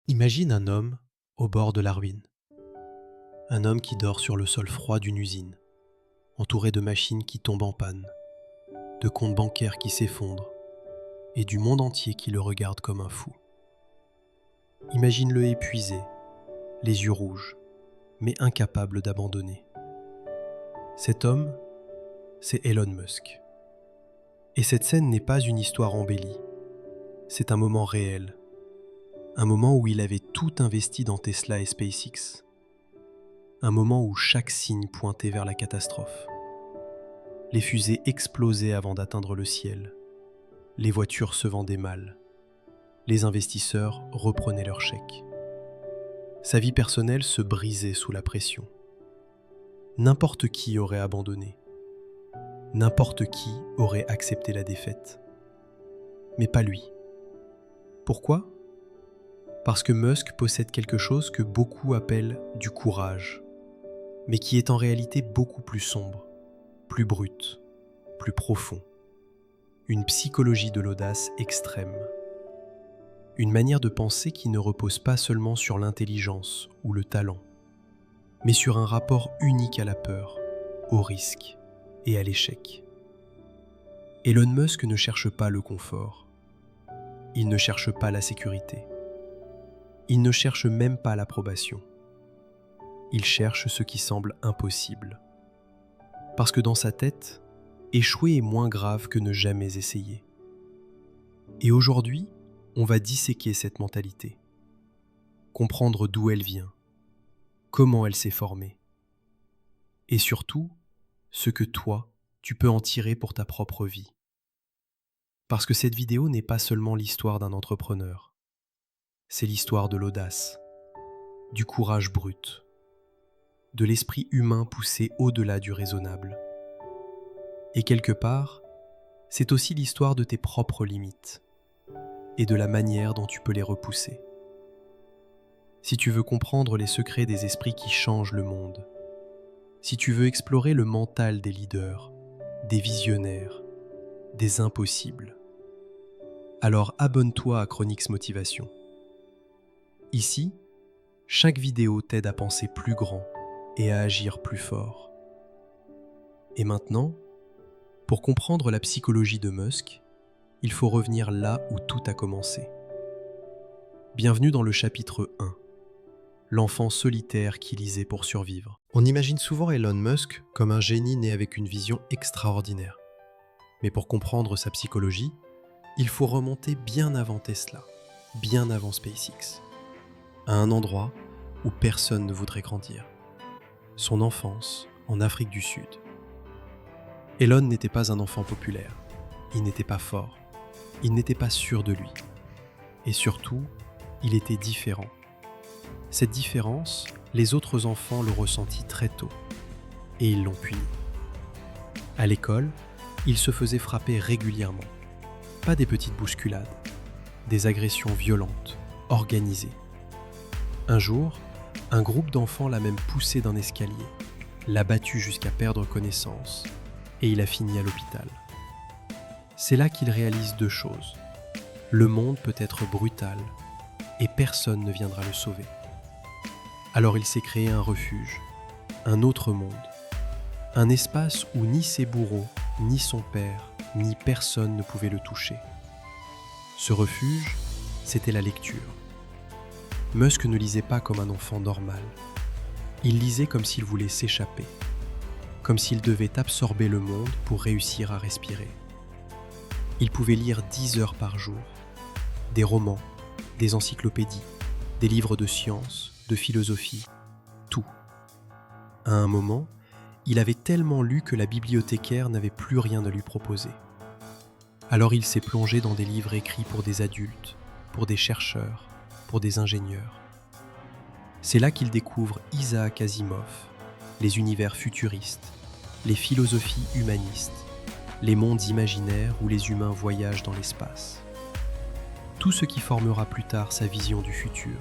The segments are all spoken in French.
Imagine un homme au bord de la ruine. Un homme qui dort sur le sol froid d'une usine, entouré de machines qui tombent en panne, de comptes bancaires qui s'effondrent et du monde entier qui le regarde comme un fou. Imagine-le épuisé, les yeux rouges, mais incapable d'abandonner. Cet homme, c'est Elon Musk. Et cette scène n'est pas une histoire embellie, c'est un moment réel. Un moment où il avait tout investi dans Tesla et SpaceX. Un moment où chaque signe pointait vers la catastrophe. Les fusées explosaient avant d'atteindre le ciel. Les voitures se vendaient mal. Les investisseurs reprenaient leurs chèques. Sa vie personnelle se brisait sous la pression. N'importe qui aurait abandonné. N'importe qui aurait accepté la défaite. Mais pas lui. Pourquoi ? Parce que Musk possède quelque chose que beaucoup appellent du courage, mais qui est en réalité beaucoup plus sombre, plus brut, plus profond. Une psychologie de l'audace extrême. Une manière de penser qui ne repose pas seulement sur l'intelligence ou le talent, mais sur un rapport unique à la peur, au risque et à l'échec. Elon Musk ne cherche pas le confort. Il ne cherche pas la sécurité. Il ne cherche même pas l'approbation. Il cherche ce qui semble impossible. Parce que dans sa tête, échouer est moins grave que ne jamais essayer. Et aujourd'hui, on va disséquer cette mentalité. Comprendre d'où elle vient, comment elle s'est formée. Et surtout, ce que toi, tu peux en tirer pour ta propre vie. Parce que cette vidéo n'est pas seulement l'histoire d'un entrepreneur. C'est l'histoire de l'audace, du courage brut, de l'esprit humain poussé au-delà du raisonnable. Et quelque part, c'est aussi l'histoire de tes propres limites et de la manière dont tu peux les repousser. Si tu veux comprendre les secrets des esprits qui changent le monde, si tu veux explorer le mental des leaders, des visionnaires, des impossibles, alors abonne-toi à Chronix Motivation. Ici, chaque vidéo t'aide à penser plus grand et à agir plus fort. Et maintenant, pour comprendre la psychologie de Musk, il faut revenir là où tout a commencé. Bienvenue dans le chapitre 1, l'enfant solitaire qui lisait pour survivre. On imagine souvent Elon Musk comme un génie né avec une vision extraordinaire. Mais pour comprendre sa psychologie, il faut remonter bien avant Tesla, bien avant SpaceX. À un endroit où personne ne voudrait grandir. Son enfance en Afrique du Sud. Elon n'était pas un enfant populaire. Il n'était pas fort. Il n'était pas sûr de lui. Et surtout, il était différent. Cette différence, les autres enfants l'ont ressentie très tôt. Et ils l'ont puni. À l'école, il se faisait frapper régulièrement. Pas des petites bousculades. Des agressions violentes, organisées. Un jour, un groupe d'enfants l'a même poussé d'un escalier, l'a battu jusqu'à perdre connaissance, et il a fini à l'hôpital. C'est là qu'il réalise deux choses. Le monde peut être brutal, et personne ne viendra le sauver. Alors il s'est créé un refuge, un autre monde, un espace où ni ses bourreaux, ni son père, ni personne ne pouvait le toucher. Ce refuge, c'était la lecture. Musk ne lisait pas comme un enfant normal. Il lisait comme s'il voulait s'échapper, comme s'il devait absorber le monde pour réussir à respirer. Il pouvait lire 10 heures par jour, des romans, des encyclopédies, des livres de sciences, de philosophie, tout. À un moment, il avait tellement lu que la bibliothécaire n'avait plus rien à lui proposer. Alors il s'est plongé dans des livres écrits pour des adultes, pour des chercheurs, pour des ingénieurs. C'est là qu'il découvre Isaac Asimov, les univers futuristes, les philosophies humanistes, les mondes imaginaires où les humains voyagent dans l'espace. Tout ce qui formera plus tard sa vision du futur.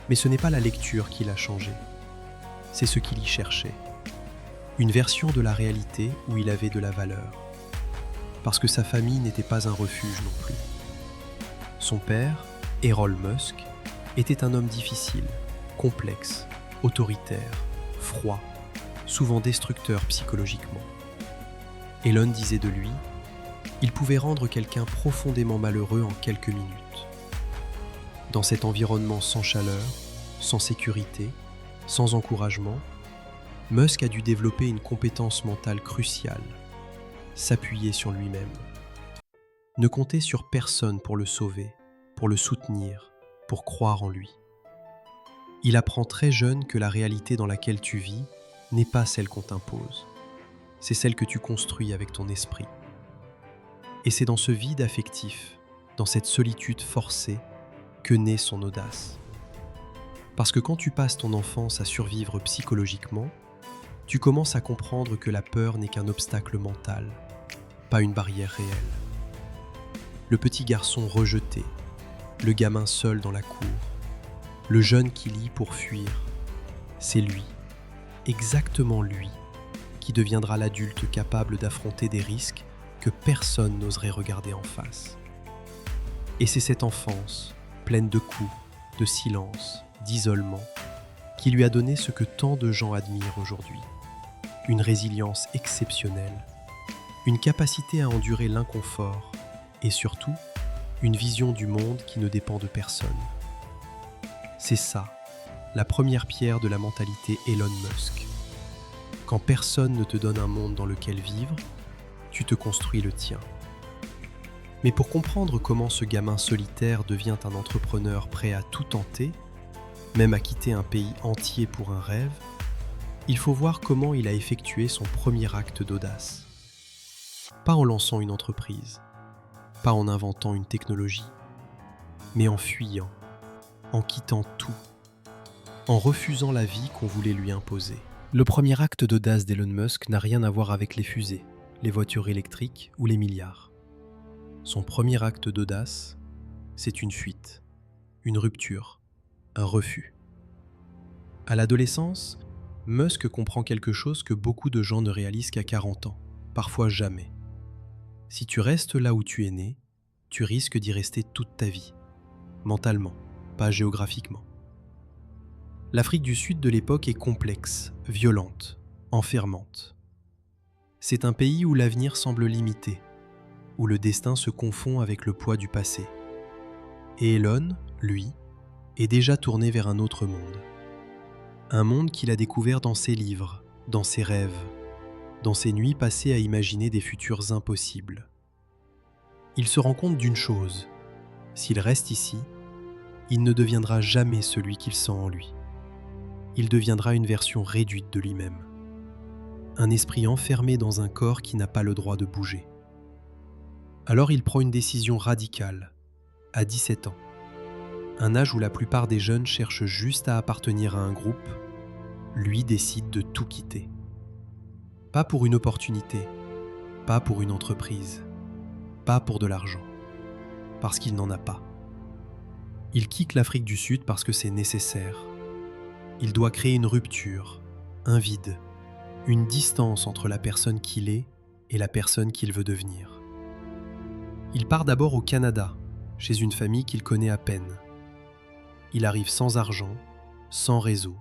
Mais ce n'est pas la lecture qui l'a changé, c'est ce qu'il y cherchait. Une version de la réalité où il avait de la valeur. Parce que sa famille n'était pas un refuge non plus. Son père, Errol Musk, était un homme difficile, complexe, autoritaire, froid, souvent destructeur psychologiquement. Elon disait de lui, il pouvait rendre quelqu'un profondément malheureux en quelques minutes. Dans cet environnement sans chaleur, sans sécurité, sans encouragement, Musk a dû développer une compétence mentale cruciale, s'appuyer sur lui-même. Ne compter sur personne pour le sauver, pour le soutenir, pour croire en lui. Il apprend très jeune que la réalité dans laquelle tu vis n'est pas celle qu'on t'impose. C'est celle que tu construis avec ton esprit. Et c'est dans ce vide affectif, dans cette solitude forcée, que naît son audace. Parce que quand tu passes ton enfance à survivre psychologiquement, tu commences à comprendre que la peur n'est qu'un obstacle mental, pas une barrière réelle. Le petit garçon rejeté, le gamin seul dans la cour, le jeune qui lit pour fuir, c'est lui, exactement lui, qui deviendra l'adulte capable d'affronter des risques que personne n'oserait regarder en face. Et c'est cette enfance, pleine de coups, de silence, d'isolement, qui lui a donné ce que tant de gens admirent aujourd'hui. Une résilience exceptionnelle, une capacité à endurer l'inconfort et surtout, une vision du monde qui ne dépend de personne. C'est ça, la première pierre de la mentalité Elon Musk. Quand personne ne te donne un monde dans lequel vivre, tu te construis le tien. Mais pour comprendre comment ce gamin solitaire devient un entrepreneur prêt à tout tenter, même à quitter un pays entier pour un rêve, il faut voir comment il a effectué son premier acte d'audace. Pas en lançant une entreprise, pas en inventant une technologie, mais en fuyant, en quittant tout, en refusant la vie qu'on voulait lui imposer. Le premier acte d'audace d'Elon Musk n'a rien à voir avec les fusées, les voitures électriques ou les milliards. Son premier acte d'audace, c'est une fuite, une rupture, un refus. À l'adolescence, Musk comprend quelque chose que beaucoup de gens ne réalisent qu'à 40 ans, parfois jamais. Si tu restes là où tu es né, tu risques d'y rester toute ta vie, mentalement, pas géographiquement. L'Afrique du Sud de l'époque est complexe, violente, enfermante. C'est un pays où l'avenir semble limité, où le destin se confond avec le poids du passé. Et Elon, lui, est déjà tourné vers un autre monde. Un monde qu'il a découvert dans ses livres, dans ses rêves, dans ses nuits passées à imaginer des futurs impossibles. Il se rend compte d'une chose, s'il reste ici, il ne deviendra jamais celui qu'il sent en lui. Il deviendra une version réduite de lui-même. Un esprit enfermé dans un corps qui n'a pas le droit de bouger. Alors il prend une décision radicale, à 17 ans. Un âge où la plupart des jeunes cherchent juste à appartenir à un groupe, lui décide de tout quitter. Pas pour une opportunité, pas pour une entreprise, pas pour de l'argent, parce qu'il n'en a pas. Il quitte l'Afrique du Sud parce que c'est nécessaire. Il doit créer une rupture, un vide, une distance entre la personne qu'il est et la personne qu'il veut devenir. Il part d'abord au Canada, chez une famille qu'il connaît à peine. Il arrive sans argent, sans réseau,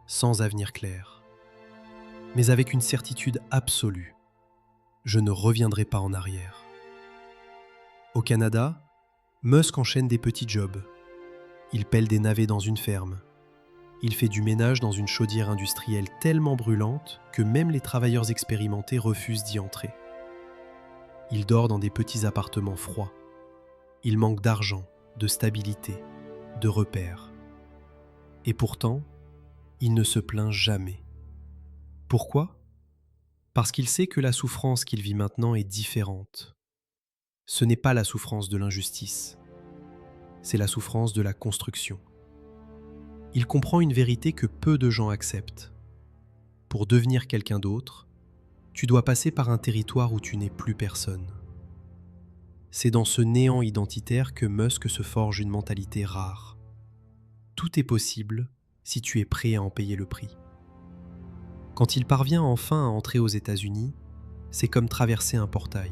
sans avenir clair. Mais avec une certitude absolue, je ne reviendrai pas en arrière. Au Canada, Musk enchaîne des petits jobs. Il pèle des navets dans une ferme. Il fait du ménage dans une chaudière industrielle tellement brûlante que même les travailleurs expérimentés refusent d'y entrer. Il dort dans des petits appartements froids. Il manque d'argent, de stabilité, de repères. Et pourtant, il ne se plaint jamais. Pourquoi ? Parce qu'il sait que la souffrance qu'il vit maintenant est différente. Ce n'est pas la souffrance de l'injustice, c'est la souffrance de la construction. Il comprend une vérité que peu de gens acceptent. Pour devenir quelqu'un d'autre, tu dois passer par un territoire où tu n'es plus personne. C'est dans ce néant identitaire que Musk se forge une mentalité rare. Tout est possible si tu es prêt à en payer le prix. Quand il parvient enfin à entrer aux États-Unis, c'est comme traverser un portail.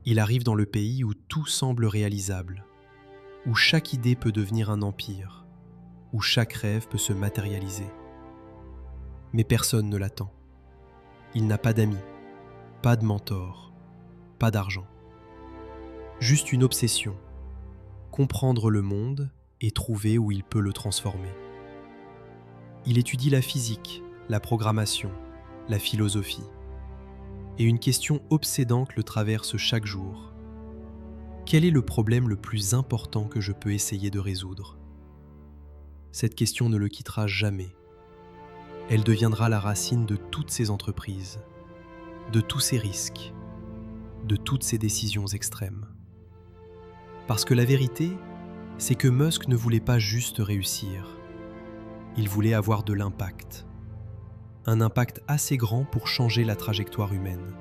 Il arrive dans le pays où tout semble réalisable, où chaque idée peut devenir un empire, où chaque rêve peut se matérialiser. Mais personne ne l'attend. Il n'a pas d'amis, pas de mentor, pas d'argent. Juste une obsession, comprendre le monde et trouver où il peut le transformer. Il étudie la physique, la programmation, la philosophie. Et une question obsédante le traverse chaque jour. Quel est le problème le plus important que je peux essayer de résoudre ? Cette question ne le quittera jamais. Elle deviendra la racine de toutes ses entreprises, de tous ses risques, de toutes ses décisions extrêmes. Parce que la vérité, c'est que Musk ne voulait pas juste réussir. Il voulait avoir de l'impact. Un impact assez grand pour changer la trajectoire humaine.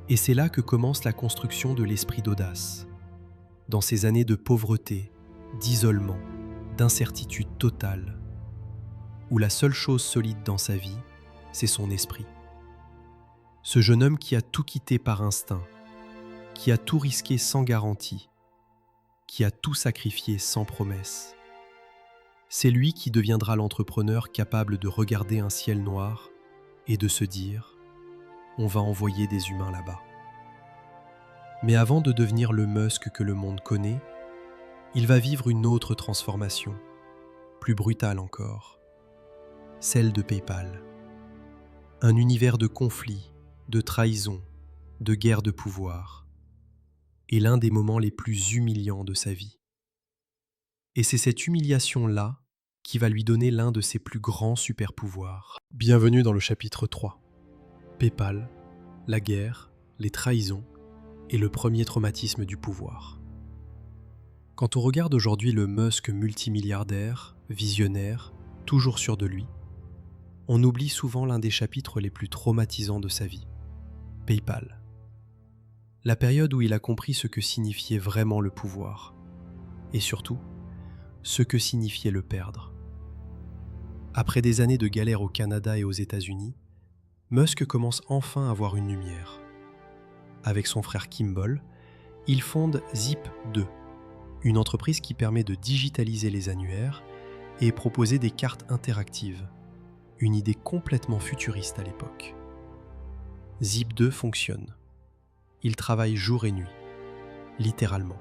Et c'est là que commence la construction de l'esprit d'audace. Dans ces années de pauvreté, d'isolement, d'incertitude totale, où la seule chose solide dans sa vie, c'est son esprit. Ce jeune homme qui a tout quitté par instinct, qui a tout risqué sans garantie, qui a tout sacrifié sans promesse. C'est lui qui deviendra l'entrepreneur capable de regarder un ciel noir et de se dire « on va envoyer des humains là-bas ». Mais avant de devenir le Musk que le monde connaît, il va vivre une autre transformation, plus brutale encore, celle de PayPal. Un univers de conflits, de trahison, de guerre de pouvoir, et l'un des moments les plus humiliants de sa vie. Et c'est cette humiliation-là qui va lui donner l'un de ses plus grands super-pouvoirs. Bienvenue dans le chapitre 3. PayPal, la guerre, les trahisons et le premier traumatisme du pouvoir. Quand on regarde aujourd'hui le Musk multimilliardaire, visionnaire, toujours sûr de lui, on oublie souvent l'un des chapitres les plus traumatisants de sa vie, PayPal. La période où il a compris ce que signifiait vraiment le pouvoir, et surtout, ce que signifiait le perdre. Après des années de galère au Canada et aux États-Unis, Musk commence enfin à voir une lumière. Avec son frère Kimball, il fonde Zip2, une entreprise qui permet de digitaliser les annuaires et proposer des cartes interactives, une idée complètement futuriste à l'époque. Zip2 fonctionne. Il travaille jour et nuit, littéralement.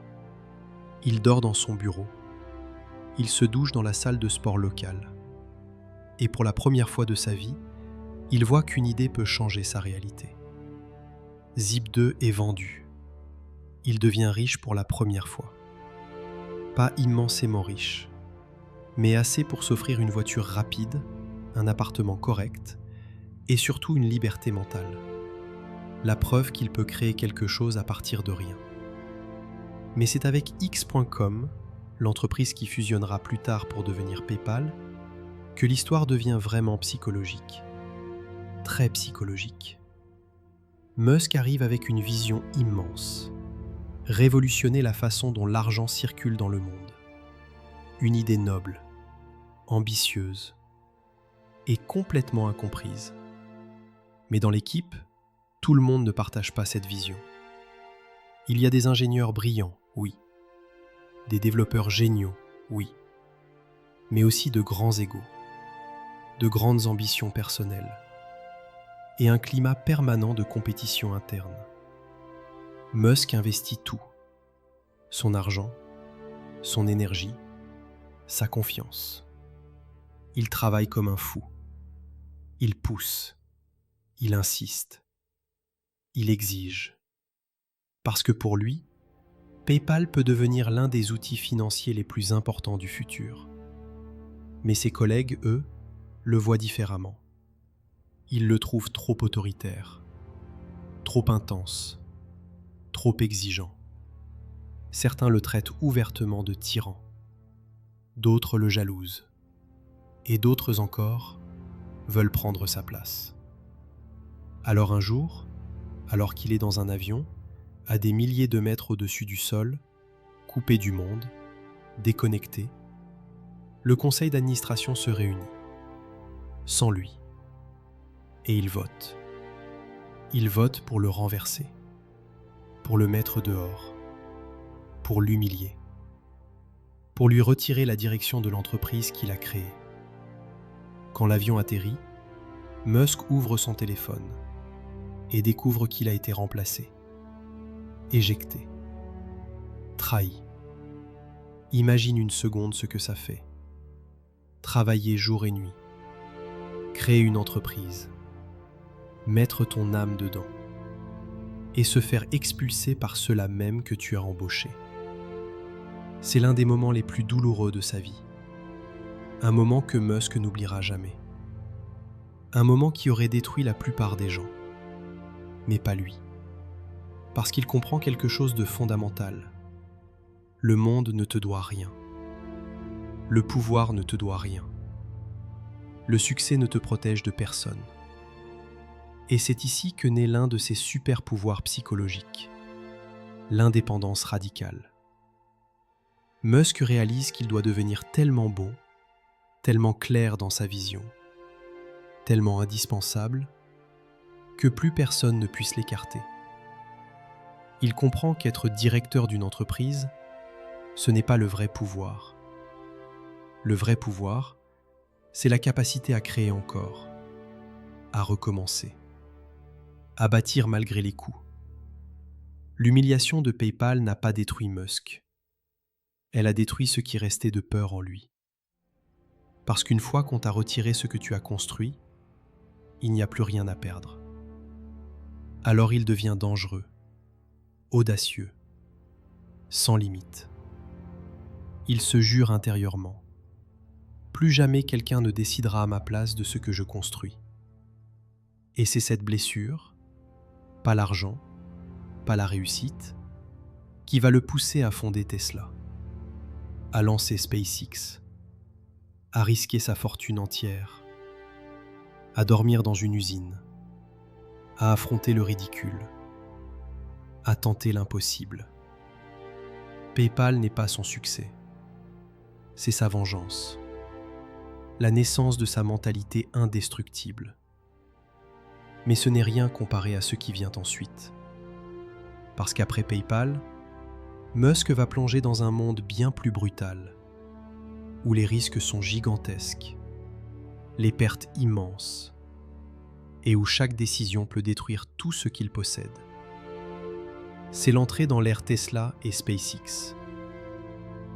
Il dort dans son bureau. Il se douche dans la salle de sport locale. Et pour la première fois de sa vie, il voit qu'une idée peut changer sa réalité. Zip2 est vendu. Il devient riche pour la première fois. Pas immensément riche, mais assez pour s'offrir une voiture rapide, un appartement correct et surtout une liberté mentale. La preuve qu'il peut créer quelque chose à partir de rien. Mais c'est avec X.com, l'entreprise qui fusionnera plus tard pour devenir PayPal, que l'histoire devient vraiment psychologique. Très psychologique. Musk arrive avec une vision immense. Révolutionner la façon dont l'argent circule dans le monde. Une idée noble, ambitieuse et complètement incomprise. Mais dans l'équipe, tout le monde ne partage pas cette vision. Il y a des ingénieurs brillants, oui. Des développeurs géniaux, oui. Mais aussi de grands égos, de grandes ambitions personnelles et un climat permanent de compétition interne. Musk investit tout. Son argent, son énergie, sa confiance. Il travaille comme un fou. Il pousse. Il insiste. Il exige. Parce que pour lui, PayPal peut devenir l'un des outils financiers les plus importants du futur. Mais ses collègues, eux, le voient différemment. Ils le trouvent trop autoritaire, trop intense, trop exigeant. Certains le traitent ouvertement de tyran, d'autres le jalousent, et d'autres encore veulent prendre sa place. Alors un jour, alors qu'il est dans un avion, à des milliers de mètres au-dessus du sol, coupé du monde, déconnecté, le conseil d'administration se réunit, sans lui, et il vote. Il vote pour le renverser, pour le mettre dehors, pour l'humilier. pour lui retirer la direction de l'entreprise qu'il a créée. Quand l'avion atterrit, Musk ouvre son téléphone et découvre qu'il a été remplacé, éjecté, trahi. Imagine une seconde ce que ça fait. Travailler jour et nuit, créer une entreprise, mettre ton âme dedans et se faire expulser par ceux-là même que tu as embauchés. C'est l'un des moments les plus douloureux de sa vie. Un moment que Musk n'oubliera jamais. Un moment qui aurait détruit la plupart des gens. Mais pas lui. Parce qu'il comprend quelque chose de fondamental. Le monde ne te doit rien. Le pouvoir ne te doit rien. Le succès ne te protège de personne. Et c'est ici que naît l'un de ses super pouvoirs psychologiques. L'indépendance radicale. Musk réalise qu'il doit devenir tellement bon, tellement clair dans sa vision, tellement indispensable, que plus personne ne puisse l'écarter. Il comprend qu'être directeur d'une entreprise, ce n'est pas le vrai pouvoir. Le vrai pouvoir, c'est la capacité à créer encore, à recommencer, à bâtir malgré les coups. L'humiliation de PayPal n'a pas détruit Musk. Elle a détruit ce qui restait de peur en lui. Parce qu'une fois qu'on t'a retiré ce que tu as construit, il n'y a plus rien à perdre. Alors il devient dangereux, audacieux, sans limite. Il se jure intérieurement. Plus jamais quelqu'un ne décidera à ma place de ce que je construis. Et c'est cette blessure, pas l'argent, pas la réussite, qui va le pousser à fonder Tesla, à lancer SpaceX, à risquer sa fortune entière, à dormir dans une usine, à affronter le ridicule, à tenter l'impossible. PayPal n'est pas son succès, c'est sa vengeance, la naissance de sa mentalité indestructible. Mais ce n'est rien comparé à ce qui vient ensuite. Parce qu'après PayPal, Musk va plonger dans un monde bien plus brutal, où les risques sont gigantesques, les pertes immenses, et où chaque décision peut détruire tout ce qu'il possède. C'est l'entrée dans l'ère Tesla et SpaceX,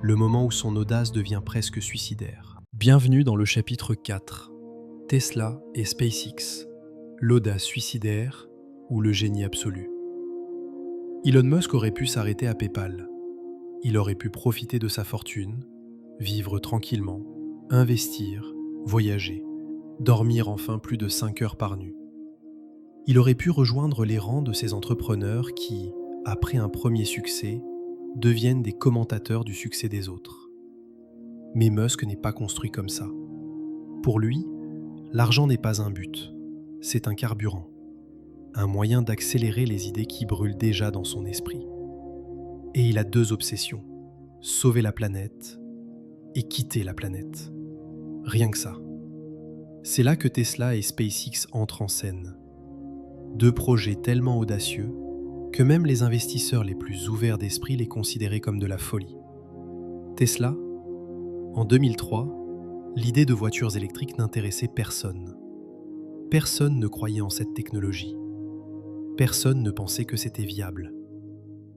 le moment où son audace devient presque suicidaire. Bienvenue dans le chapitre 4, Tesla et SpaceX, l'audace suicidaire ou le génie absolu. Elon Musk aurait pu s'arrêter à PayPal. Il aurait pu profiter de sa fortune, vivre tranquillement, investir, voyager, dormir enfin plus de 5 heures par nuit. Il aurait pu rejoindre les rangs de ces entrepreneurs qui, après un premier succès, deviennent des commentateurs du succès des autres. Mais Musk n'est pas construit comme ça. Pour lui, l'argent n'est pas un but, c'est un carburant, un moyen d'accélérer les idées qui brûlent déjà dans son esprit. Et il a 2 obsessions, sauver la planète et quitter la planète. Rien que ça. C'est là que Tesla et SpaceX entrent en scène. 2 projets tellement audacieux que même les investisseurs les plus ouverts d'esprit les considéraient comme de la folie. Tesla, en 2003, l'idée de voitures électriques n'intéressait personne. Personne ne croyait en cette technologie. Personne ne pensait que c'était viable.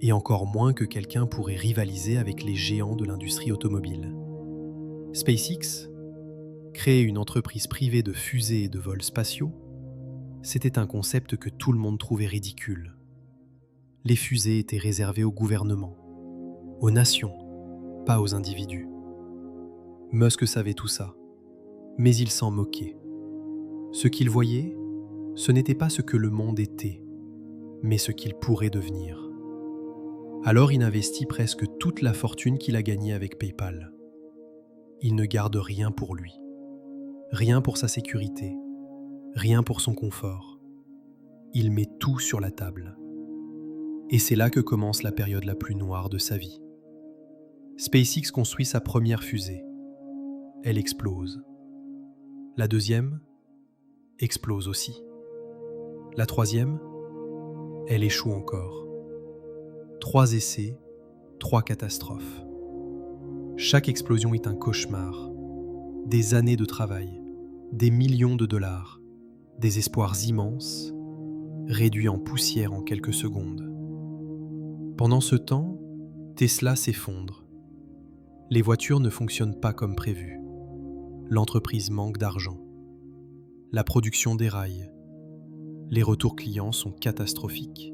Et encore moins que quelqu'un pourrait rivaliser avec les géants de l'industrie automobile. SpaceX, créer une entreprise privée de fusées et de vols spatiaux, c'était un concept que tout le monde trouvait ridicule. Les fusées étaient réservées au gouvernement, aux nations, pas aux individus. Musk savait tout ça, mais il s'en moquait. Ce qu'il voyait, ce n'était pas ce que le monde était, mais ce qu'il pourrait devenir. Alors il investit presque toute la fortune qu'il a gagnée avec PayPal. Il ne garde rien pour lui, rien pour sa sécurité, rien pour son confort. Il met tout sur la table. Et c'est là que commence la période la plus noire de sa vie. SpaceX construit sa première fusée. Elle explose. La deuxième explose aussi. La troisième, elle échoue encore. 3 essais, 3 catastrophes. Chaque explosion est un cauchemar. Des années de travail, des millions de dollars, des espoirs immenses, réduits en poussière en quelques secondes. Pendant ce temps, Tesla s'effondre. Les voitures ne fonctionnent pas comme prévu. L'entreprise manque d'argent. La production déraille. Les retours clients sont catastrophiques.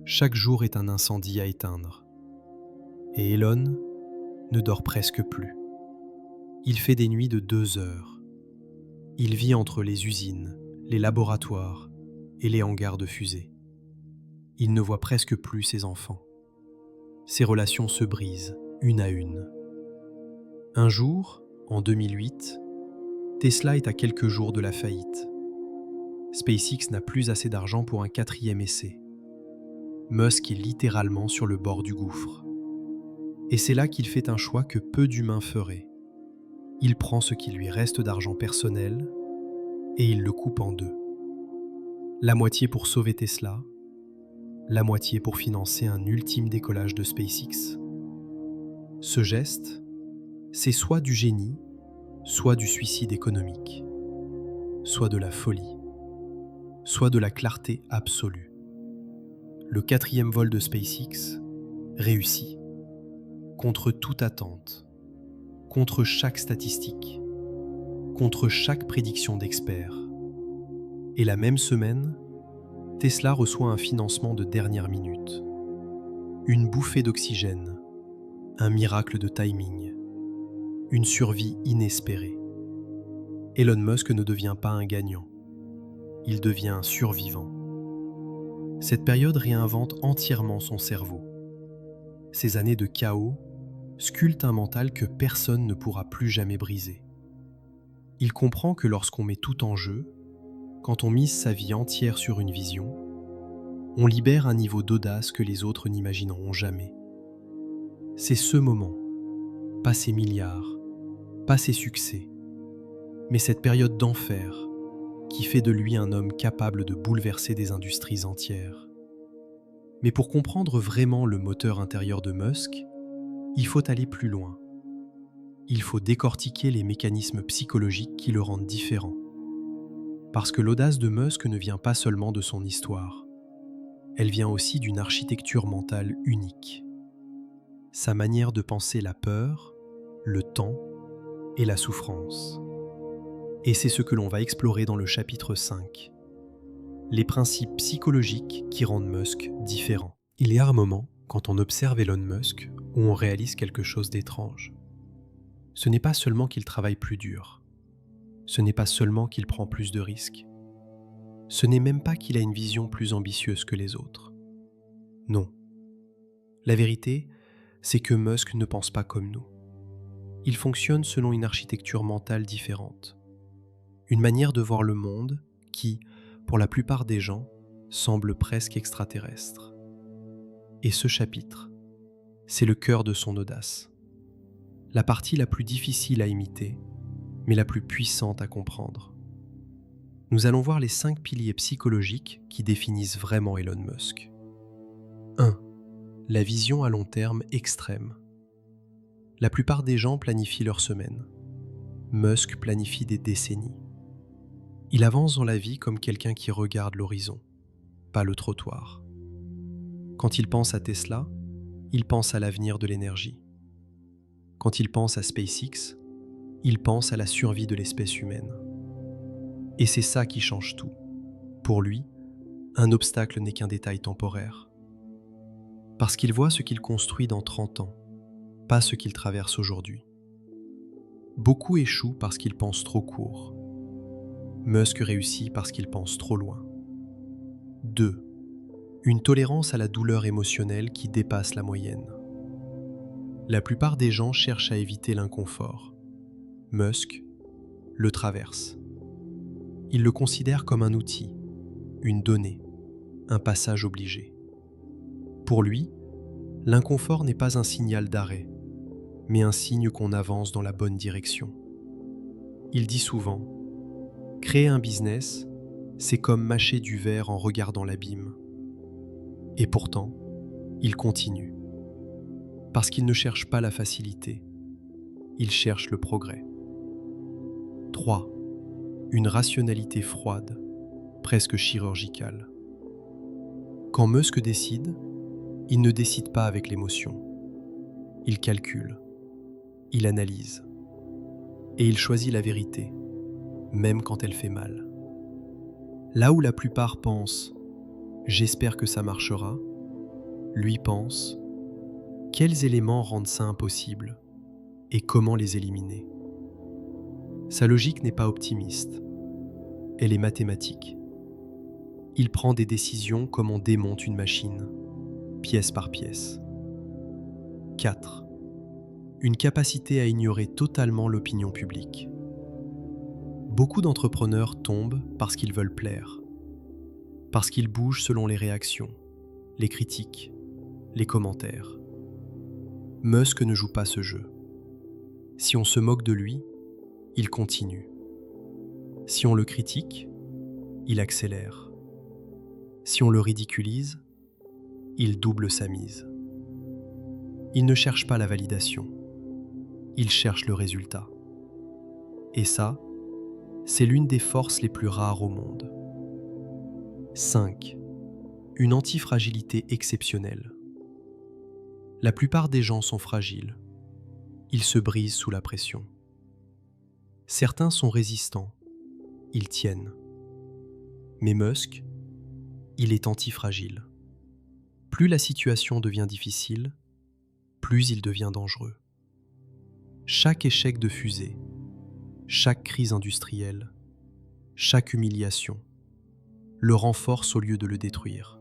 Chaque jour est un incendie à éteindre. Et Elon ne dort presque plus. Il fait des nuits de 2 heures. Il vit entre les usines, les laboratoires et les hangars de fusées. Il ne voit presque plus ses enfants. Ses relations se brisent, une à une. Un jour, en 2008, Tesla est à quelques jours de la faillite. SpaceX n'a plus assez d'argent pour un 4e essai. Musk est littéralement sur le bord du gouffre. Et c'est là qu'il fait un choix que peu d'humains feraient. Il prend ce qui lui reste d'argent personnel et il le coupe en deux. La moitié pour sauver Tesla, la moitié pour financer un ultime décollage de SpaceX. Ce geste, c'est soit du génie, soit du suicide économique, soit de la folie, soit de la clarté absolue. Le 4e vol de SpaceX réussit, contre toute attente, contre chaque statistique, contre chaque prédiction d'experts. Et la même semaine, Tesla reçoit un financement de dernière minute. Une bouffée d'oxygène, un miracle de timing, une survie inespérée. Elon Musk ne devient pas un gagnant, il devient un survivant. Cette période réinvente entièrement son cerveau. Ces années de chaos sculptent un mental que personne ne pourra plus jamais briser. Il comprend que lorsqu'on met tout en jeu, quand on mise sa vie entière sur une vision, on libère un niveau d'audace que les autres n'imagineront jamais. C'est ce moment, pas ces milliards, pas ses succès, mais cette période d'enfer qui fait de lui un homme capable de bouleverser des industries entières. Mais pour comprendre vraiment le moteur intérieur de Musk, il faut aller plus loin. Il faut décortiquer les mécanismes psychologiques qui le rendent différent. Parce que l'audace de Musk ne vient pas seulement de son histoire, elle vient aussi d'une architecture mentale unique. Sa manière de penser la peur, le temps et la souffrance. Et c'est ce que l'on va explorer dans le chapitre 5. Les principes psychologiques qui rendent Musk différent. Il y a un moment, quand on observe Elon Musk, où on réalise quelque chose d'étrange. Ce n'est pas seulement qu'il travaille plus dur. Ce n'est pas seulement qu'il prend plus de risques. Ce n'est même pas qu'il a une vision plus ambitieuse que les autres. Non. La vérité, c'est que Musk ne pense pas comme nous. Il fonctionne selon une architecture mentale différente. Une manière de voir le monde qui, pour la plupart des gens, semble presque extraterrestre. Et ce chapitre, c'est le cœur de son audace. La partie la plus difficile à imiter, mais la plus puissante à comprendre. Nous allons voir les 5 piliers psychologiques qui définissent vraiment Elon Musk. 1. La vision à long terme extrême. La plupart des gens planifient leur semaine. Musk planifie des décennies. Il avance dans la vie comme quelqu'un qui regarde l'horizon, pas le trottoir. Quand il pense à Tesla, il pense à l'avenir de l'énergie. Quand il pense à SpaceX, il pense à la survie de l'espèce humaine. Et c'est ça qui change tout. Pour lui, un obstacle n'est qu'un détail temporaire. Parce qu'il voit ce qu'il construit dans 30 ans, pas ce qu'il traverse aujourd'hui. Beaucoup échouent parce qu'ils pensent trop court. Musk réussit parce qu'il pense trop loin. 2. Une tolérance à la douleur émotionnelle qui dépasse la moyenne. La plupart des gens cherchent à éviter l'inconfort. Musk le traverse. Il le considère comme un outil, une donnée, un passage obligé. Pour lui, l'inconfort n'est pas un signal d'arrêt, mais un signe qu'on avance dans la bonne direction. Il dit souvent « Créer un business, c'est comme mâcher du verre en regardant l'abîme. » Et pourtant, il continue. Parce qu'il ne cherche pas la facilité, il cherche le progrès. 3. Une rationalité froide, presque chirurgicale. Quand Musk décide, il ne décide pas avec l'émotion. Il calcule, il analyse, et il choisit la vérité, même quand elle fait mal. Là où la plupart pensent « j'espère que ça marchera », lui pense « quels éléments rendent ça impossible et comment les éliminer ?» Sa logique n'est pas optimiste, elle est mathématique. Il prend des décisions comme on démonte une machine, pièce par pièce. 4. Une capacité à ignorer totalement l'opinion publique. Beaucoup d'entrepreneurs tombent parce qu'ils veulent plaire, parce qu'ils bougent selon les réactions, les critiques, les commentaires. Musk ne joue pas ce jeu. Si on se moque de lui, il continue. Si on le critique, il accélère. Si on le ridiculise, il double sa mise. Il ne cherche pas la validation, il cherche le résultat. Et ça, c'est l'une des forces les plus rares au monde. 5. Une antifragilité exceptionnelle. La plupart des gens sont fragiles. Ils se brisent sous la pression. Certains sont résistants. Ils tiennent. Mais Musk, il est antifragile. Plus la situation devient difficile, plus il devient dangereux. Chaque échec de fusée, chaque crise industrielle, chaque humiliation, le renforce au lieu de le détruire.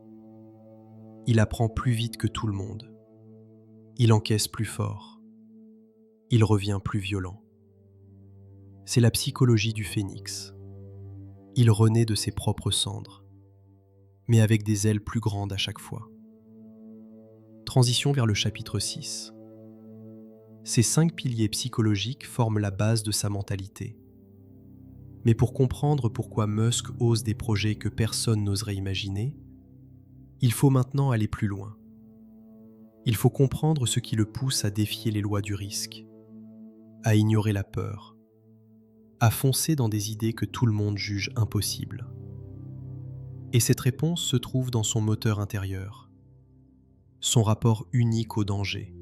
Il apprend plus vite que tout le monde. Il encaisse plus fort. Il revient plus violent. C'est la psychologie du phénix. Il renaît de ses propres cendres, mais avec des ailes plus grandes à chaque fois. Transition vers le chapitre 6. Ces 5 piliers psychologiques forment la base de sa mentalité. Mais pour comprendre pourquoi Musk ose des projets que personne n'oserait imaginer, il faut maintenant aller plus loin. Il faut comprendre ce qui le pousse à défier les lois du risque, à ignorer la peur, à foncer dans des idées que tout le monde juge impossibles. Et cette réponse se trouve dans son moteur intérieur, son rapport unique au danger,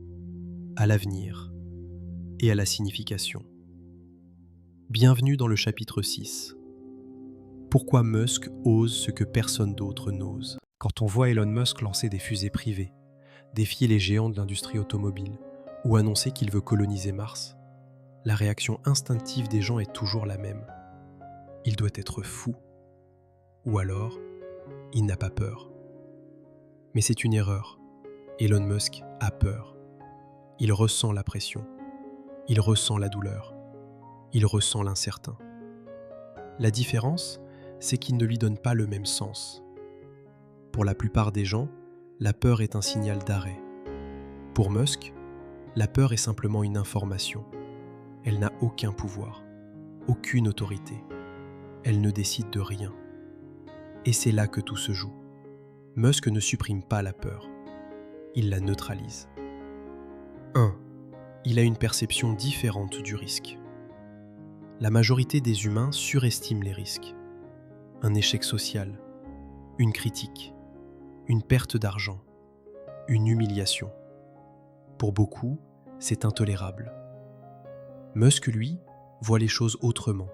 à l'avenir et à la signification. Bienvenue dans le chapitre 6. Pourquoi Musk ose ce que personne d'autre n'ose? Quand on voit Elon Musk lancer des fusées privées, défier les géants de l'industrie automobile ou annoncer qu'il veut coloniser Mars, la réaction instinctive des gens est toujours la même. Il doit être fou. Ou alors, il n'a pas peur. Mais c'est une erreur. Elon Musk a peur. Il ressent la pression. Il ressent la douleur. Il ressent l'incertain. La différence, c'est qu'il ne lui donne pas le même sens. Pour la plupart des gens, la peur est un signal d'arrêt. Pour Musk, la peur est simplement une information. Elle n'a aucun pouvoir, aucune autorité. Elle ne décide de rien. Et c'est là que tout se joue. Musk ne supprime pas la peur. Il la neutralise. 1. Il a une perception différente du risque. La majorité des humains surestiment les risques. Un échec social, une critique, une perte d'argent, une humiliation. Pour beaucoup, c'est intolérable. Musk, lui, voit les choses autrement.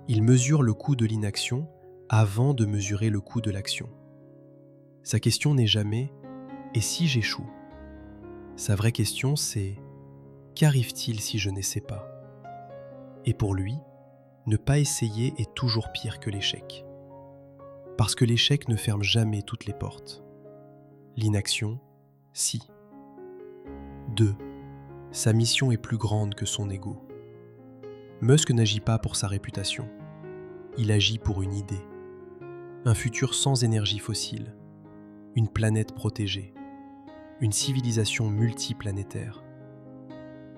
Il mesure le coût de l'inaction avant de mesurer le coût de l'action. Sa question n'est jamais « et si j'échoue ?» Sa vraie question, c'est « qu'arrive-t-il si je n'essaie pas ?» Et pour lui, ne pas essayer est toujours pire que l'échec. Parce que l'échec ne ferme jamais toutes les portes. L'inaction, si. 2. Sa mission est plus grande que son ego. Musk n'agit pas pour sa réputation. Il agit pour une idée. Un futur sans énergie fossile. Une planète protégée. Une civilisation multiplanétaire.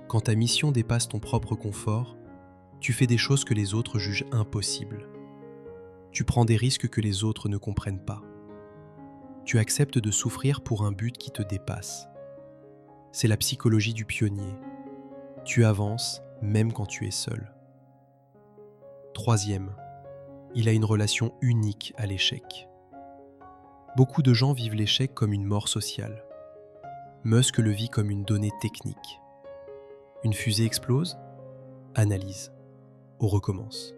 Quand ta mission dépasse ton propre confort, tu fais des choses que les autres jugent impossibles. Tu prends des risques que les autres ne comprennent pas. Tu acceptes de souffrir pour un but qui te dépasse. C'est la psychologie du pionnier. Tu avances même quand tu es seul. Troisième, il a une relation unique à l'échec. Beaucoup de gens vivent l'échec comme une mort sociale. Musk le vit comme une donnée technique. Une fusée explose? Analyse. On recommence.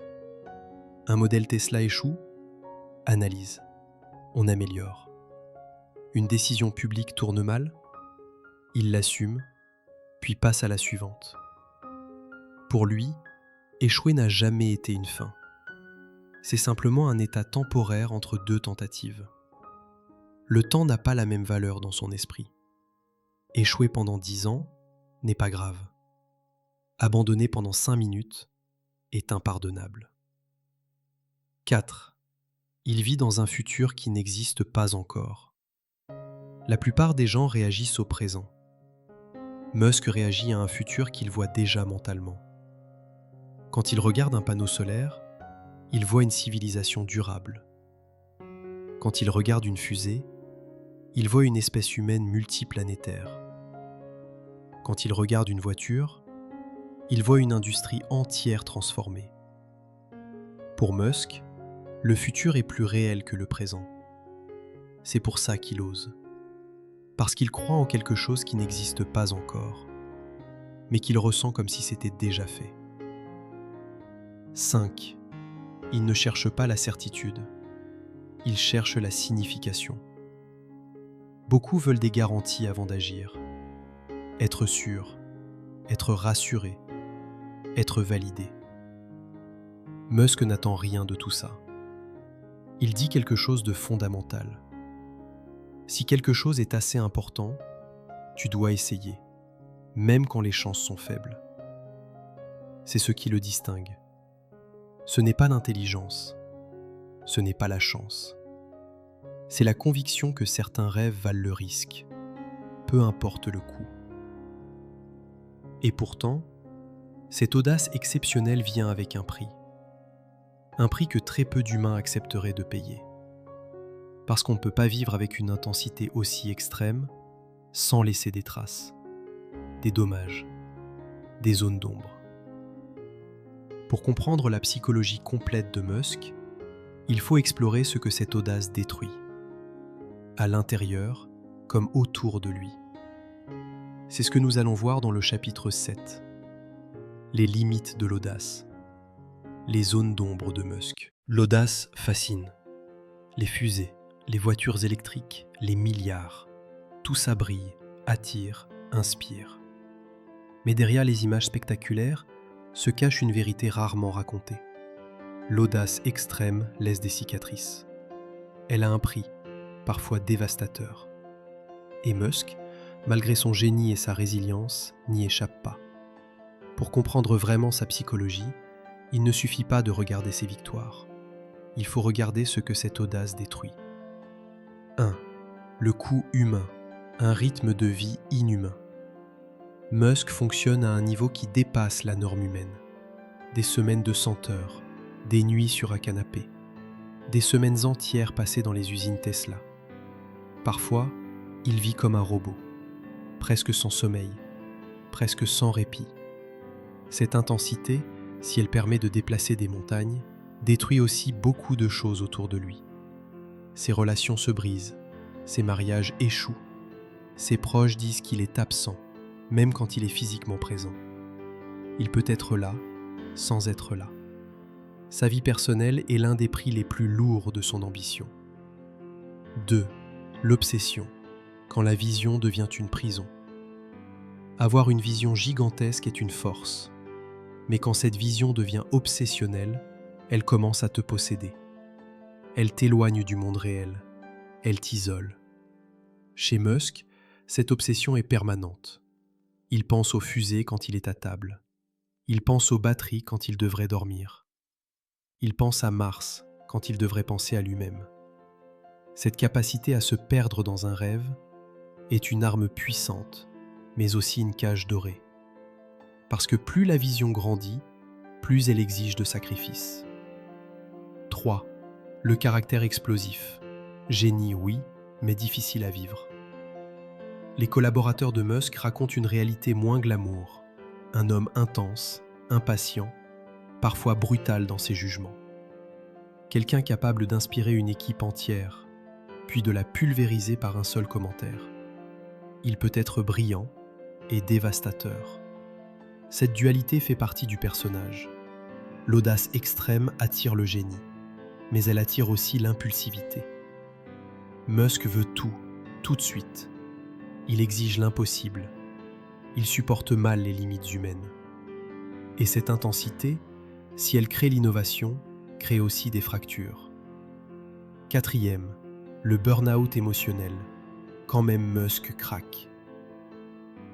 Un modèle Tesla échoue? Analyse. On améliore. Une décision publique tourne mal? Il l'assume, puis passe à la suivante. Pour lui, échouer n'a jamais été une fin. C'est simplement un état temporaire entre deux tentatives. Le temps n'a pas la même valeur dans son esprit. Échouer pendant 10 ans n'est pas grave. Abandonner pendant 5 minutes est impardonnable. 4. Il vit dans un futur qui n'existe pas encore. La plupart des gens réagissent au présent. Musk réagit à un futur qu'il voit déjà mentalement. Quand il regarde un panneau solaire, il voit une civilisation durable. Quand il regarde une fusée, il voit une espèce humaine multiplanétaire. Quand il regarde une voiture, il voit une industrie entière transformée. Pour Musk, le futur est plus réel que le présent. C'est pour ça qu'il ose. Parce qu'il croit en quelque chose qui n'existe pas encore, mais qu'il ressent comme si c'était déjà fait. 5. Il ne cherche pas la certitude. Il cherche la signification. Beaucoup veulent des garanties avant d'agir. Être sûr, être rassuré, être validé. Musk n'attend rien de tout ça. Il dit quelque chose de fondamental. Si quelque chose est assez important, tu dois essayer, même quand les chances sont faibles. C'est ce qui le distingue. Ce n'est pas l'intelligence, ce n'est pas la chance. C'est la conviction que certains rêves valent le risque, peu importe le coût. Et pourtant, cette audace exceptionnelle vient avec un prix que très peu d'humains accepteraient de payer. Parce qu'on ne peut pas vivre avec une intensité aussi extrême sans laisser des traces, des dommages, des zones d'ombre. Pour comprendre la psychologie complète de Musk, il faut explorer ce que cette audace détruit, à l'intérieur comme autour de lui. C'est ce que nous allons voir dans le chapitre 7, les limites de l'audace, les zones d'ombre de Musk. L'audace fascine. Les fusées, les voitures électriques, les milliards, tout ça brille, attire, inspire. Mais derrière les images spectaculaires se cache une vérité rarement racontée. L'audace extrême laisse des cicatrices. Elle a un prix, parfois dévastateur. Et Musk, malgré son génie et sa résilience, n'y échappe pas. Pour comprendre vraiment sa psychologie, il ne suffit pas de regarder ses victoires. Il faut regarder ce que cette audace détruit. 1. Le coût humain, un rythme de vie inhumain. Musk fonctionne à un niveau qui dépasse la norme humaine. Des semaines de 100 heures, des nuits sur un canapé, des semaines entières passées dans les usines Tesla. Parfois, il vit comme un robot, presque sans sommeil, presque sans répit. Cette intensité, si elle permet de déplacer des montagnes, détruit aussi beaucoup de choses autour de lui. Ses relations se brisent, ses mariages échouent, ses proches disent qu'il est absent, même quand il est physiquement présent. Il peut être là, sans être là. Sa vie personnelle est l'un des prix les plus lourds de son ambition. 2. L'obsession, quand la vision devient une prison. Avoir une vision gigantesque est une force, mais quand cette vision devient obsessionnelle, elle commence à te posséder. Elle t'éloigne du monde réel, elle t'isole. Chez Musk, cette obsession est permanente. Il pense aux fusées quand il est à table. Il pense aux batteries quand il devrait dormir. Il pense à Mars quand il devrait penser à lui-même. Cette capacité à se perdre dans un rêve est une arme puissante, mais aussi une cage dorée. Parce que plus la vision grandit, plus elle exige de sacrifices. 3. Le caractère explosif. Génie, oui, mais difficile à vivre. Les collaborateurs de Musk racontent une réalité moins glamour. un homme intense, impatient, parfois brutal dans ses jugements. Quelqu'un capable d'inspirer une équipe entière, puis de la pulvériser par un seul commentaire. Il peut être brillant et dévastateur. Cette dualité fait partie du personnage. L'audace extrême attire le génie, mais elle attire aussi l'impulsivité. Musk veut tout de suite. Il exige l'impossible. Il supporte mal les limites humaines. Et cette intensité, si elle crée l'innovation, crée aussi des fractures. Quatrième, le burn-out émotionnel, quand même Musk craque.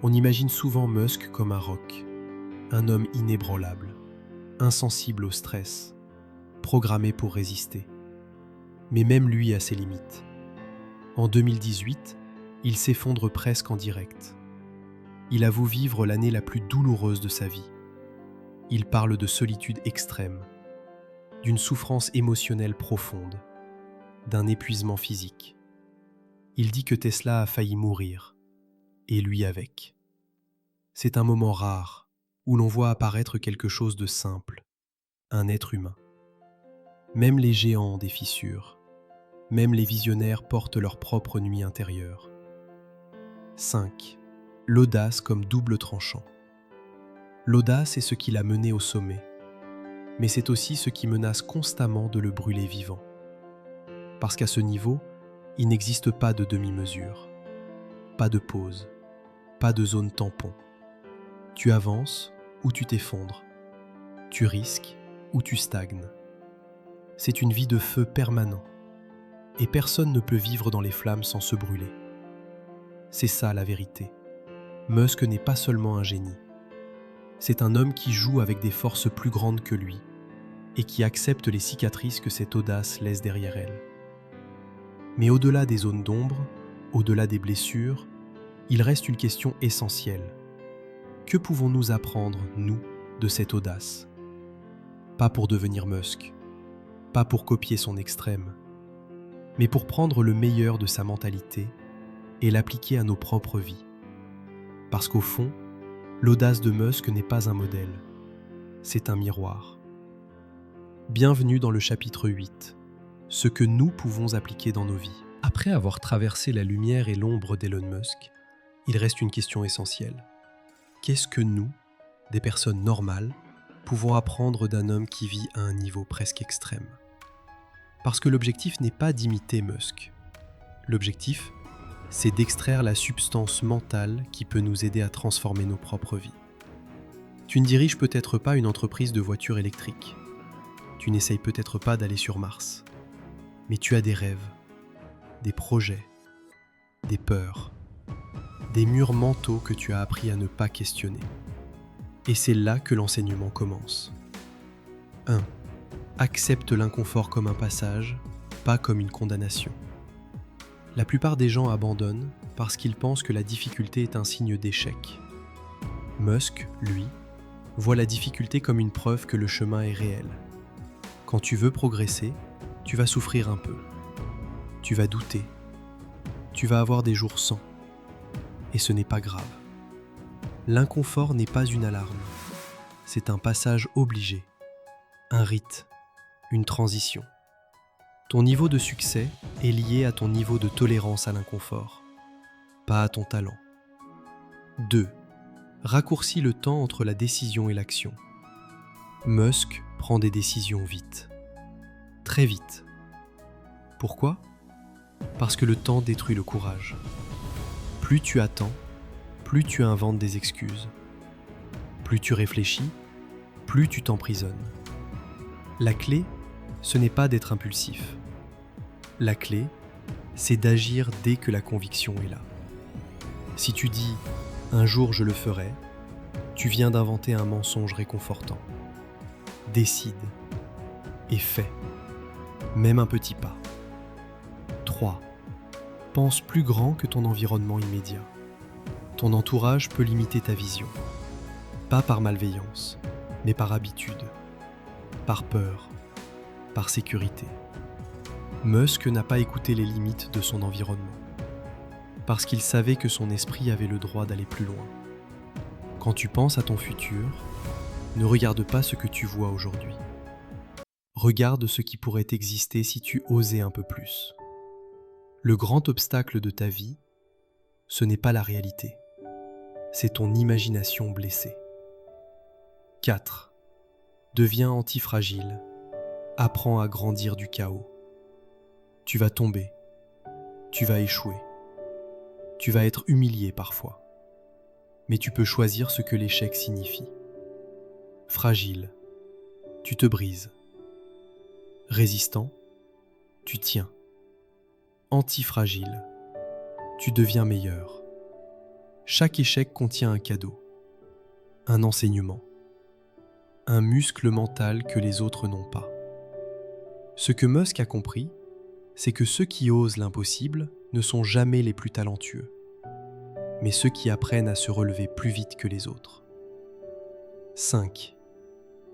On imagine souvent Musk comme un roc, un homme inébranlable, insensible au stress, programmé pour résister. Mais même lui a ses limites. En 2018, il s'effondre presque en direct. Il avoue vivre l'année la plus douloureuse de sa vie. Il parle de solitude extrême, d'une souffrance émotionnelle profonde, d'un épuisement physique. Il dit que Tesla a failli mourir, et lui avec. C'est un moment rare où l'on voit apparaître quelque chose de simple, un être humain. Même les géants ont des fissures, même les visionnaires portent leur propre nuit intérieure. 5. L'audace comme double tranchant. L'audace est ce qui l'a mené au sommet, mais c'est aussi ce qui menace constamment de le brûler vivant. Parce qu'à ce niveau, il n'existe pas de demi-mesure, pas de pause, pas de zone tampon. Tu avances ou tu t'effondres, tu risques ou tu stagnes. C'est une vie de feu permanent, et personne ne peut vivre dans les flammes sans se brûler. C'est ça la vérité. Musk n'est pas seulement un génie. C'est un homme qui joue avec des forces plus grandes que lui et qui accepte les cicatrices que cette audace laisse derrière elle. Mais au-delà des zones d'ombre, au-delà des blessures, il reste une question essentielle. Que pouvons-nous apprendre, nous, de cette audace ? Pas pour devenir Musk, pas pour copier son extrême, mais pour prendre le meilleur de sa mentalité et l'appliquer à nos propres vies. Parce qu'au fond, l'audace de Musk n'est pas un modèle, c'est un miroir. Bienvenue dans le chapitre 8, ce que nous pouvons appliquer dans nos vies. Après avoir traversé la lumière et l'ombre d'Elon Musk, il reste une question essentielle. Qu'est-ce que nous, des personnes normales, pouvons apprendre d'un homme qui vit à un niveau presque extrême ? Parce que l'objectif n'est pas d'imiter Musk. L'objectif, c'est d'extraire la substance mentale qui peut nous aider à transformer nos propres vies. Tu ne diriges peut-être pas une entreprise de voitures électriques. Tu n'essayes peut-être pas d'aller sur Mars. Mais tu as des rêves, des projets, des peurs, des murs mentaux que tu as appris à ne pas questionner. Et c'est là que l'enseignement commence. 1. Accepte l'inconfort comme un passage, pas comme une condamnation. La plupart des gens abandonnent parce qu'ils pensent que la difficulté est un signe d'échec. Musk, lui, voit la difficulté comme une preuve que le chemin est réel. Quand tu veux progresser, tu vas souffrir un peu. Tu vas douter. Tu vas avoir des jours sans. Et ce n'est pas grave. L'inconfort n'est pas une alarme. C'est un passage obligé, un rite, une transition. Ton niveau de succès est lié à ton niveau de tolérance à l'inconfort, pas à ton talent. 2. Raccourcis le temps entre la décision et l'action. Musk prend des décisions vite. Très vite. Pourquoi ? Parce que le temps détruit le courage. Plus tu attends, plus tu inventes des excuses. Plus tu réfléchis, plus tu t'emprisonnes. La clé, ce n'est pas d'être impulsif. La clé, c'est d'agir dès que la conviction est là. Si tu dis « un jour je le ferai », tu viens d'inventer un mensonge réconfortant. Décide et fais, même un petit pas. 3. Pense plus grand que ton environnement immédiat. Ton entourage peut limiter ta vision. Pas par malveillance, mais par habitude, par peur, par sécurité. Musk n'a pas écouté les limites de son environnement, parce qu'il savait que son esprit avait le droit d'aller plus loin. Quand tu penses à ton futur, ne regarde pas ce que tu vois aujourd'hui. Regarde ce qui pourrait exister si tu osais un peu plus. Le grand obstacle de ta vie, ce n'est pas la réalité, c'est ton imagination blessée. 4. Deviens antifragile. Apprends à grandir du chaos. Tu vas tomber. Tu vas échouer. Tu vas être humilié parfois. Mais tu peux choisir ce que l'échec signifie. Fragile. Tu te brises. Résistant. Tu tiens. Antifragile. Tu deviens meilleur. Chaque échec contient un cadeau. Un enseignement. Un muscle mental que les autres n'ont pas. Ce que Musk a compris, c'est que ceux qui osent l'impossible ne sont jamais les plus talentueux, mais ceux qui apprennent à se relever plus vite que les autres. 5.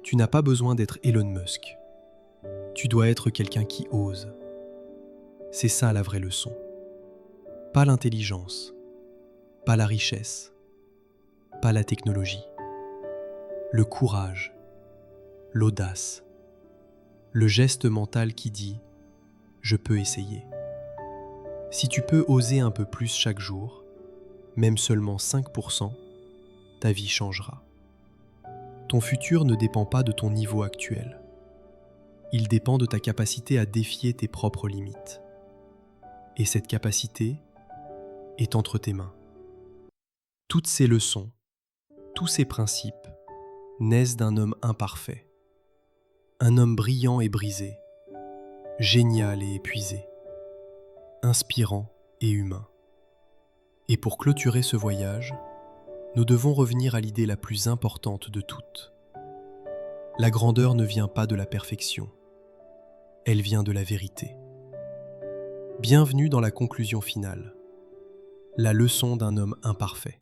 Tu n'as pas besoin d'être Elon Musk. Tu dois être quelqu'un qui ose. C'est ça la vraie leçon. Pas l'intelligence, pas la richesse, pas la technologie. Le courage, l'audace, le geste mental qui dit « je peux essayer ». Si tu peux oser un peu plus chaque jour, même seulement 5%, ta vie changera. Ton futur ne dépend pas de ton niveau actuel. Il dépend de ta capacité à défier tes propres limites. Et cette capacité est entre tes mains. Toutes ces leçons, tous ces principes naissent d'un homme imparfait. Un homme brillant et brisé, génial et épuisé, inspirant et humain. Et pour clôturer ce voyage, nous devons revenir à l'idée la plus importante de toutes. La grandeur ne vient pas de la perfection, elle vient de la vérité. Bienvenue dans la conclusion finale, la leçon d'un homme imparfait.